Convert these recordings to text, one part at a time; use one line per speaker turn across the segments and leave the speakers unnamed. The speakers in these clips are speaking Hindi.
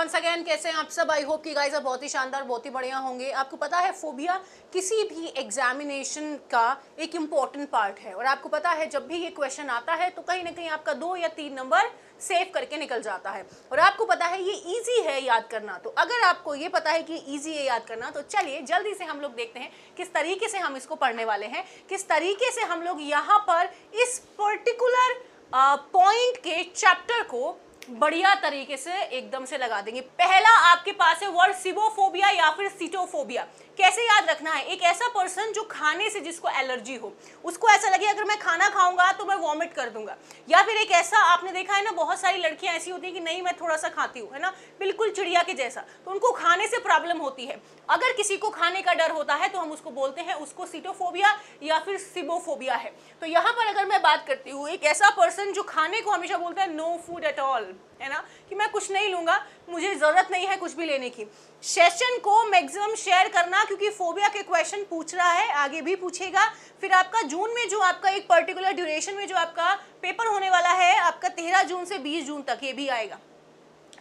वंस अगेन, कैसे हैं आप सब? आई होप कि गाइस आप बहुत ही शानदार, बहुत ही बढ़िया होंगे। आपको पता है फोबिया किसी भी एग्जामिनेशन का एक इम्पॉर्टेंट पार्ट है, और आपको पता है जब भी ये क्वेश्चन आता है तो कहीं ना कहीं आपका 2 या 3 नंबर सेव करके निकल जाता है। और आपको पता है ये इजी है याद करना, तो अगर आपको ये पता है कि इजी है याद करना, तो चलिए जल्दी से हम लोग देखते हैं किस तरीके से हम इसको पढ़ने वाले हैं, किस तरीके से हम लोग यहाँ पर इस पर्टिकुलर पॉइंट के चैप्टर को बढ़िया तरीके से एकदम से लगा देंगे। पहला आपके पास है वर्ड सिबोफोबिया या फिर सीटोफोबिया। कैसे याद रखना है? एक ऐसा पर्सन जो खाने से जिसको एलर्जी हो, उसको ऐसा लगे अगर मैं खाना खाऊंगा तो मैं वॉमिट कर दूंगा। या फिर एक ऐसा, आपने देखा है ना, बहुत सारी लड़कियां ऐसी होती है कि नहीं मैं थोड़ा सा खाती हूँ, है ना, बिल्कुल चिड़िया के जैसा, तो उनको खाने से प्रॉब्लम होती है। अगर किसी को खाने का डर होता है तो हम उसको बोलते हैं उसको सीटोफोबिया या फिर सिबोफोबिया है। तो यहाँ पर अगर मैं बात करती हूँ, एक ऐसा पर्सन जो खाने को हमेशा बोलता है नो फूड एट ऑल, है ना, कि मैं कुछ नहीं लूंगा, मुझे जरूरत नहीं है कुछ भी लेने की। सेशन को मैक्सिमम शेयर करना, क्योंकि फोबिया के क्वेश्चन पूछ रहा है, आगे भी पूछेगा। फिर आपका जून में जो आपका एक पर्टिकुलर ड्यूरेशन में जो आपका पेपर होने वाला है, आपका 13 जून से 20 जून तक, ये भी आएगा।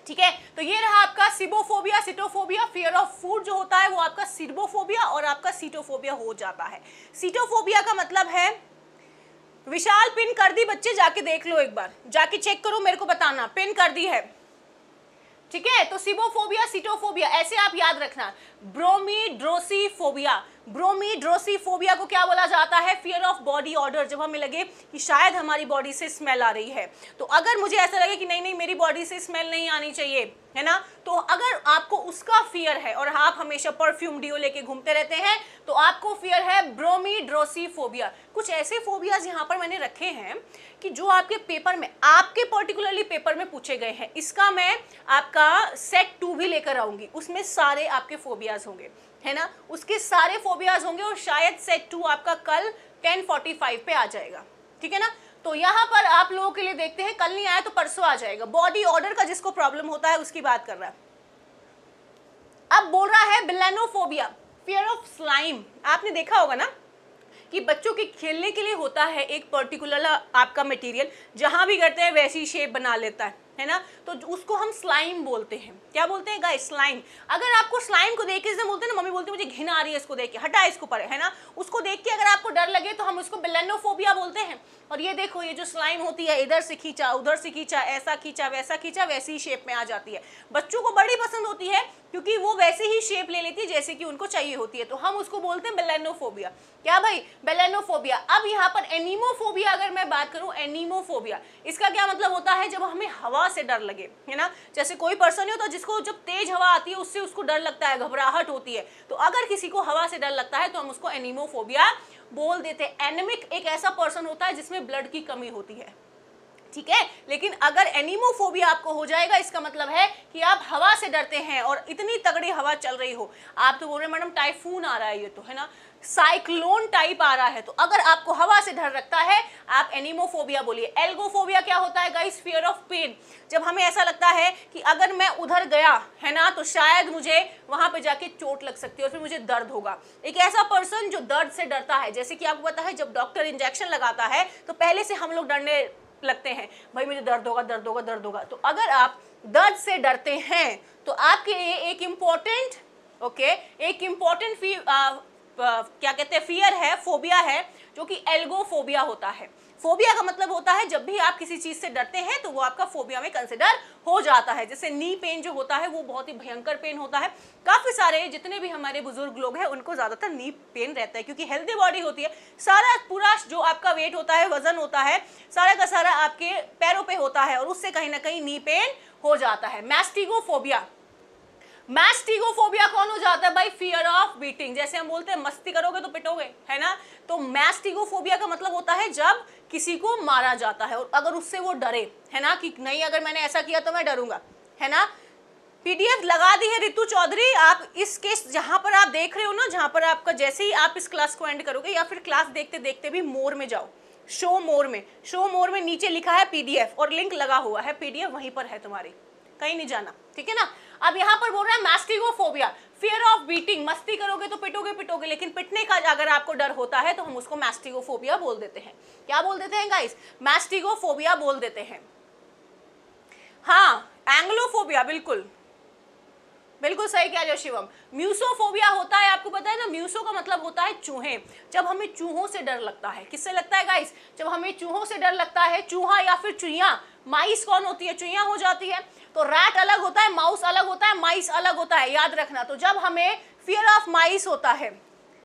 ठीक है, तो ये रहा आपका सिबोफोबिया, सीटोफोबिया। फियर ऑफ फूड जो होता है वो आपका सिबोफोबिया और आपका सीटोफोबिया हो जाता है। सीटोफोबिया का मतलब है, विशाल पिन कर दी बच्चे, जाके देख लो, एक बार जाके चेक करो, मेरे को बताना पिन कर दी है। ठीक है, तो सिबोफोबिया, सीटोफोबिया ऐसे आप याद रखना। ब्रोमीड्रोसीफोबिया, ब्रोमीड्रोसीफोबिया को क्या बोला जाता है? Fear of body order. जब हमें लगे कि शायद हमारी बॉडी से स्मेल आ रही है, तो अगर मुझे ऐसा लगे कि नहीं नहीं मेरी बॉडी से स्मेल नहीं आनी चाहिए, है ना, तो अगर आपको उसका फियर है और आप हमेशा परफ्यूम डिओ लेके घूमते रहते हैं, तो आपको फियर है ब्रोमीड्रोसीफोबिया। कुछ ऐसे फोबियाज यहाँ पर मैंने रखे हैं कि जो आपके पेपर में, आपके पर्टिकुलरली पेपर में पूछे गए हैं। इसका मैं आपका सेट 2 भी लेकर आऊंगी, उसमें सारे आपके फोबियाज होंगे, है ना, उसके सारे फोबियाज होंगे, और शायद सेट 2 आपका कल 10:45 पे आ जाएगा। ठीक है ना, तो यहाँ पर आप लोगों के लिए देखते हैं, कल नहीं आया तो परसों आ जाएगा। बॉडी ऑर्डर का जिसको प्रॉब्लम होता है उसकी बात कर रहा है। अब बोल रहा है बिलेनोफोबिया, फियर ऑफ स्लाइम। आपने देखा होगा ना कि बच्चों के खेलने के लिए होता है एक पर्टिकुलर आपका मटेरियल, जहां भी करते हैं वैसी शेप बना लेता है ना, तो उसको हम स्लाइम बोलते हैं। क्या बोलते हैं गाइस? स्लाइम। अगर आपको स्लाइम को देख के जैसे बोलते हैं ना, मम्मी बोलती है मुझे घिन आ रही है इसको देख के, हटा इसको परे, है ना, उसको देख के अगर आपको डर लगे तो हम उसको बिलेनोफोबिया बोलते हैं। और ये देखो, ये जो स्लाइम होती है, इधर से खींचा उधर से खींचा, ऐसा खींचा वैसा खींचा, वैसी शेप में आ जाती है। बच्चों को बड़ी पसंद होती है क्योंकि वो वैसे ही शेप ले लेती है जैसे कि उनको चाहिए होती है, तो हम उसको बोलते हैं बेलेनोफोबिया। क्या भाई? बेलेनोफोबिया। अब यहाँ पर एनीमोफोबिया अगर मैं बात करूँ, एनीमोफोबिया, इसका क्या मतलब होता है? जब हमें हवा से डर लगे, है ना, जैसे कोई पर्सन होता है जिसको जब तेज हवा आती है उससे उसको डर लगता है, घबराहट होती है, तो अगर किसी को हवा से डर लगता है तो हम उसको एनीमोफोबिया बोल देते हैं। एनेमिक एक ऐसा पर्सन होता है जिसमें ब्लड की कमी होती है, ठीक है, लेकिन अगर एनीमोफोबिया आपको हो जाएगा, इसका मतलब है कि आप हवा से डरते हैं और इतनी तगड़ी हवा चल रही हो, आप तो बोल रहे मैडम टाइफून आ रहा है, ये तो, है ना, साइक्लोन टाइप आ रहा है, तो अगर आपको हवा से डर लगता है आप एनीमोफोबिया बोलिए। एल्गोफोबिया क्या होता है गाइस? Fear of pen. जब हमें ऐसा लगता है कि अगर मैं उधर गया, है ना, तो शायद मुझे वहां पे जाके चोट लग सकती है और फिर मुझे दर्द होगा। एक ऐसा पर्सन जो दर्द से डरता है, जैसे कि आपको पता है जब डॉक्टर इंजेक्शन लगाता है तो पहले से हम लोग डरने लगते हैं, भाई मुझे दर्द होगा दर्द होगा दर्द होगा। तो अगर आप दर्द से डरते हैं तो आपके लिए एक इम्पोर्टेंट, एक इम्पोर्टेंट क्या कहते हैं, फियर है, फोबिया है, जो कि एल्गोफोबिया होता है। फोबिया का मतलब होता है जब भी आप किसी चीज से डरते हैं तो वो आपका फोबिया में कंसिडर हो जाता है। जैसे नी पेन जो होता है वो बहुत ही भयंकर पेन होता है। काफी सारे जितने भी हमारे बुजुर्ग लोग हैं उनको ज्यादातर नी पेन रहता है, क्योंकि हेल्दी बॉडी होती है, सारा पूरा जो आपका वेट होता है, वजन होता है, सारा का सारा आपके पैरों पे होता है और उससे कहीं ना कहीं नी पेन हो जाता है। मैस्टिगोफोबिया, मैस्टिगोफोबिया कौन हो जाता है भाई? Fear of beating. जैसे हम बोलते हैं मस्ती करोगे तो पिटोगे, है ना, तो मैस्टिगोफोबिया का मतलब होता है जब किसी को मारा जाता है और अगर उससे वो डरे, है ना, कि नहीं अगर मैंने ऐसा किया तो मैं डरूंगा, है ना। पीडीएफ लगा दी है रितु चौधरी। आप इस केस जहां पर आप देख रहे हो ना, जहां पर आपका जैसे ही आप इस क्लास को एंड करोगे या फिर क्लास देखते देखते भी मोर में जाओ, शो मोर में नीचे लिखा है पीडीएफ और लिंक लगा हुआ है, पीडीएफ वहीं पर है तुम्हारी, कहीं नहीं जाना, ठीक है ना। अब यहाँ पर बोल रहा है मैस्टिगोफोबिया, फियर ऑफ बीटिंग। मस्ती करोगे तो पिटोगे, लेकिन पिटने का अगर आपको डर होता है तो हम उसको मैस्टिगोफोबिया बोल देते हैं। क्या बोल देते हैं गाइस? मैस्टिगोफोबिया बोल देते हैं। हाँ, एंग्लोफोबिया, बिल्कुल बिल्कुल सही कह रहे हो शिवम। म्यूसोफोबिया होता है, आपको पता है ना, म्यूसो का मतलब होता है चूहे। जब हमें चूहों से डर लगता है, किससे लगता है गाइस? जब हमें चूहों से डर लगता है, चूहा या फिर चुईया, माइस कौन होती है? चुईया हो जाती है। तो रैट अलग होता है, माउस अलग होता है, माइस अलग होता है, याद रखना। तो जब हमें फियर ऑफ माइस होता है,